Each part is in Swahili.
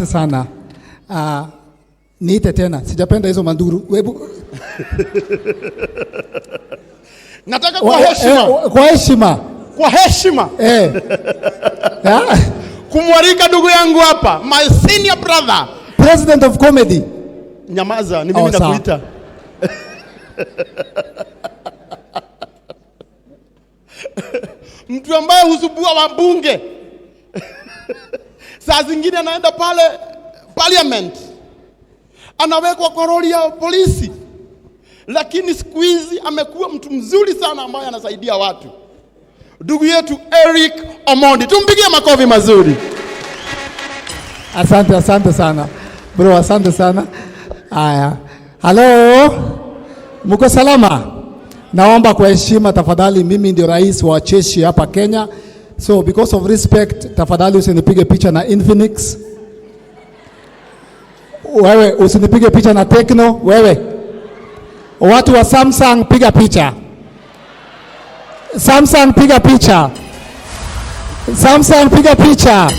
Sana. Niite tena. Sijapenda hizo manduru. Nataka kwa heshima. Kwa heshima. Kwa heshima. Kumwarika ndugu yangu hapa, my senior brother, President of Comedy. Nyamaza, ni mimi nakuita. Mtu ambaye husubua wabunge. Saa zingine anaenda pale parliament, anawekwa kwa roli ya polisi, lakini siku hizi amekuwa mtu mzuri sana ambaye anasaidia watu. Ndugu yetu Eric Omondi, tumpigie makofi mazuri. Asante sana. Bro, asante sana. Haya. Hello. Mko salama? Naomba kwa heshima tafadhali, mimi ndio rais wa wacheshi hapa Kenya. So because of respect, tafadhali usinipige picha na Infinix. Wewe usinipige picha na Tecno. Wewe watu wa Samsung piga picha. Samsung piga picha. Samsung piga picha.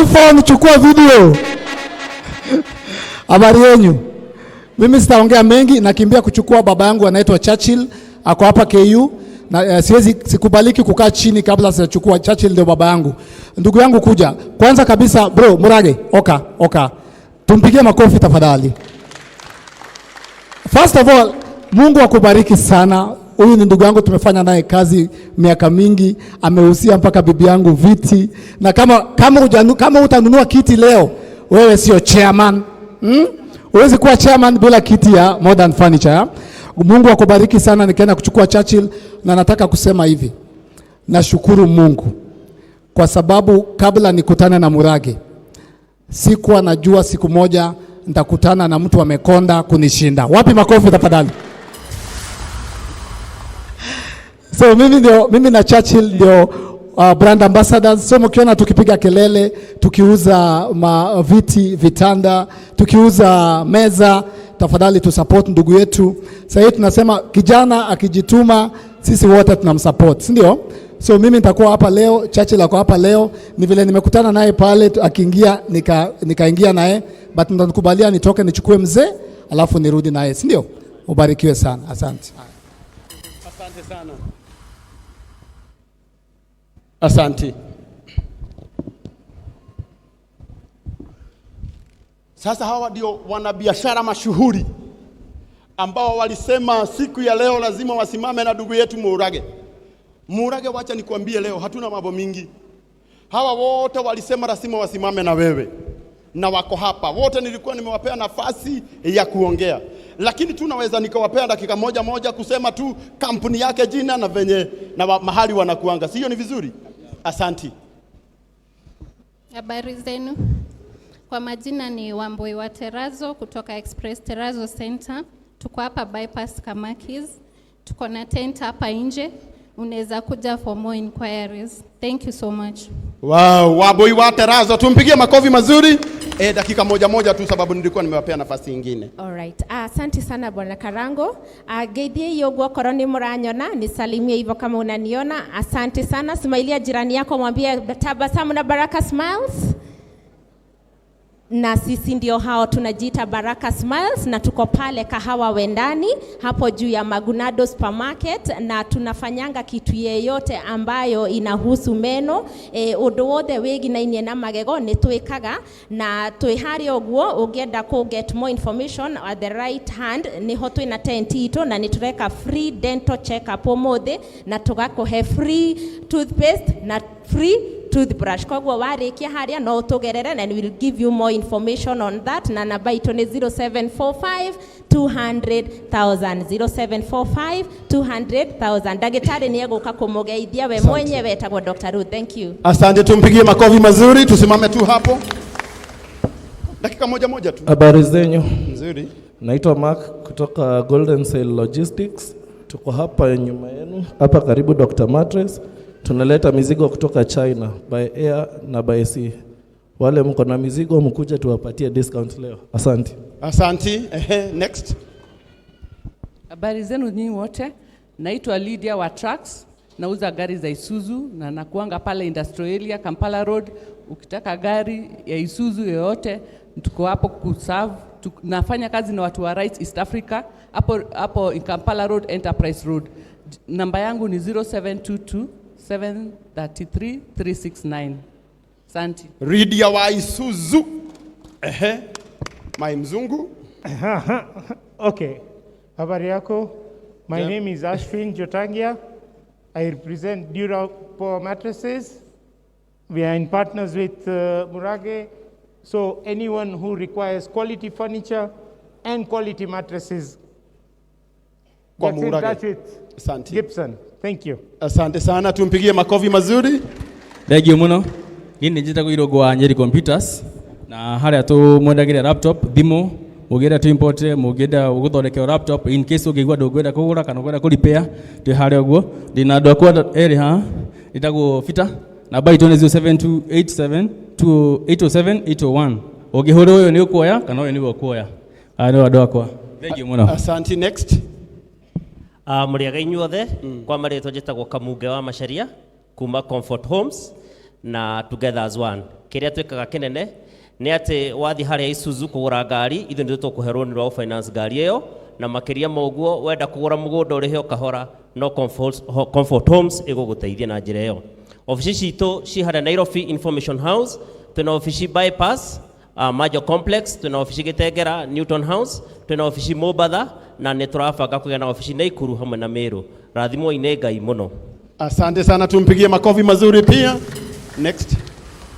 iPhone chukua video. Habari yenu? Mimi sitaongea mengi, nakimbia kuchukua baba yangu anaitwa Churchill, ako hapa KU. Na sikubaliki kukaa chini kabla sijachukua. Churchill ndio baba yangu. Ndugu yangu kuja. Kwanza kabisa bro, Murage, oka. Tumpigie makofi tafadhali. First of all, Mungu akubariki sana. Huyu ni ndugu yangu, tumefanya naye kazi miaka mingi, amehusia mpaka bibi yangu viti. Na kama utanunua kiti leo, wewe sio chairman. Huwezi kuwa chairman bila kiti ya Modern Furniture. Mungu akubariki sana. Nikaenda kuchukua Churchill, na nataka kusema hivi. Nashukuru Mungu kwa sababu kabla nikutane na Murage, sikuwa najua siku moja nitakutana na mtu amekonda kunishinda. Wapi makofi tafadhali? So mimi na Churchill ndio brand ambassadors. So mkiona tukipiga kelele, tukiuza viti, vitanda, tukiuza meza, tafadhali tu support ndugu yetu. Sasa hivi tunasema kijana akijituma sisi wote tunamsupport, si ndio? So mimi nitakuwa hapa leo, Churchill ako hapa leo. Ni vile nimekutana naye pale akiingia, nikaingia naye, but nitakubalia nitoke nichukue mzee alafu nirudi naye, si ndio? Ubarikiwe sana. Asante. Asante sana. Asante. Sasa hawa ndio wanabiashara mashuhuri ambao walisema siku ya leo lazima wasimame na ndugu yetu Murage. Murage, wacha nikwambie leo hatuna mambo mingi. Hawa wote walisema lazima wasimame na wewe, na wako hapa wote. Nilikuwa nimewapea nafasi ya kuongea, lakini tunaweza nikawapea dakika moja kusema tu kampuni yake, jina na venye na mahali wanakuanga. Sio ni vizuri? Asanti. Habari zenu? Kwa majina ni Wamboi wa Terazo kutoka Express Terazo Center. Tuko hapa bypass Kamakis. Tuko na tent hapa nje. Unaweza kuja for more inquiries. Thank you so much. Wow, Wamboi wa Terazo, tumpigie makofi mazuri. Dakika moja tu sababu nilikuwa nimewapea nafasi nyingine. All right. Asante sana Bwana Karangu. Geithie yogo koroni muranyona, nisalimie hivyo kama unaniona. Asante sana. Smailia jirani yako, mwambie tabasamu na Baraka Smiles. Na sisi ndio hao tunajiita Baraka Smiles, na tuko pale Kahawa Wendani hapo juu ya Magunado Supermarket, na tunafanyanga kitu yeyote ambayo inahusu meno. Undu wothe wiginaine na magego ni twikaga, na twihari ogwo ugienda ku get more information at the right hand ni ho twina tent ito, na ni tureka free dental check up umuthi, na tugakuhe free toothpaste na free toothbrush. Kogwo warikia haria no tugerere, and we will give you more information on that. Na namba ito ni 0745 200,000 0745 200,000. Dagitari ni eguka kumugeithia we mwenyewe etagwo Dr. Ruth. Thank you. Asante, tumpigie makofi mazuri. Tusimame tu hapo dakika moja tu. Habari zenyu? Nzuri. Naitwa Mark kutoka Golden Sail Logistics. Tuko hapa nyuma yenu, hapa karibu Dr. Mattress. Tunaleta mizigo kutoka China by air na by sea. Wale mko na mizigo mkuje tuwapatie discount leo. Asante. Asante. Next. Habari zenu nyinyi wote. Naitwa Lydia wa Trucks. nauza gari za Isuzu na nakuanga pale Industrial Area, Kampala Road. Ukitaka gari ya Isuzu yoyote, tuko hapo kuserve. Nafanya kazi na watu wa Rights East Africa, hapo in Kampala Road, Enterprise Road. Namba yangu ni 0722 733 369. Asante. Ridia wa Isuzu. Mai mzungu. Okay. Habari yako? My name is Ashwin Jotangia. I represent Durable Mattresses. We are in partners with Murage. So anyone who requires quality furniture and quality mattresses, gets in touch with Gibson. Thank you. Asante sana, tumpigie makofi mazuri. Thank you muno. Gini njitagwo irogwa Nyeri Computers na haria tu mwendagire laptop thimo mugenda tu import mugenda uguthondekera laptop in case ugigwa ndungwenda kugura kana ugwenda ku repair tu haria uguo ndina andu akwa eri ha itagwo fita na bai 072872807801 ugihura uyu ni ukuoya kana uyu ni ukuoya ari andu akwa. Thank you muno. Asante. Next. Muriaga inyuothe kwa maritwa njitagwo Kamunge wa Macharia kuma Comfort Homes na Together as One. Kiria twikaga kinene ni ati wathi haria Isuzu kugura ngari ithu ndio tukuherwo ni rwa finance ngari iyo na makiria moguo wenda kugura mugunda urihe ukahora no Comfort Homes iguguteithia na njira iyo. Ofisi citu ci haria Nairobi Information House, tuna ofisi Bypass Majo Complex, tuna ofisi Gitengera Newton House, tuna ofisi Mobatha na neturabanga kugĩa na ofisi Naikuru hamwe na Meru. Rathimo ine Ngai muno. Asante sana, tumpigie makofi mazuri pia. Next.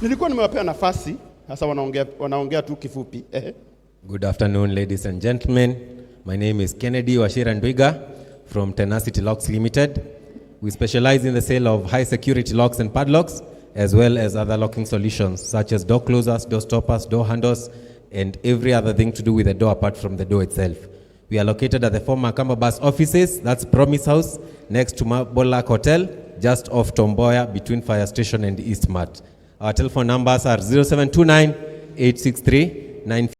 Nilikuwa nimewapea nafasi, sasa wanaongea tu kifupi. Good afternoon, ladies and gentlemen. My name is Kennedy Wachira Ndwiga from Tenacity Locks Limited. We specialize in the sale of high security locks and padlocks, as well as other locking solutions, such as door closers, door stoppers, door handles, and every other thing to do with the door apart from the door itself. We are located at the former Kamba Bus offices, that's Promise House, next to Bolak Hotel, just off Tomboya, between Fire Station and Eastmart. Our telephone numbers are 0729 863 9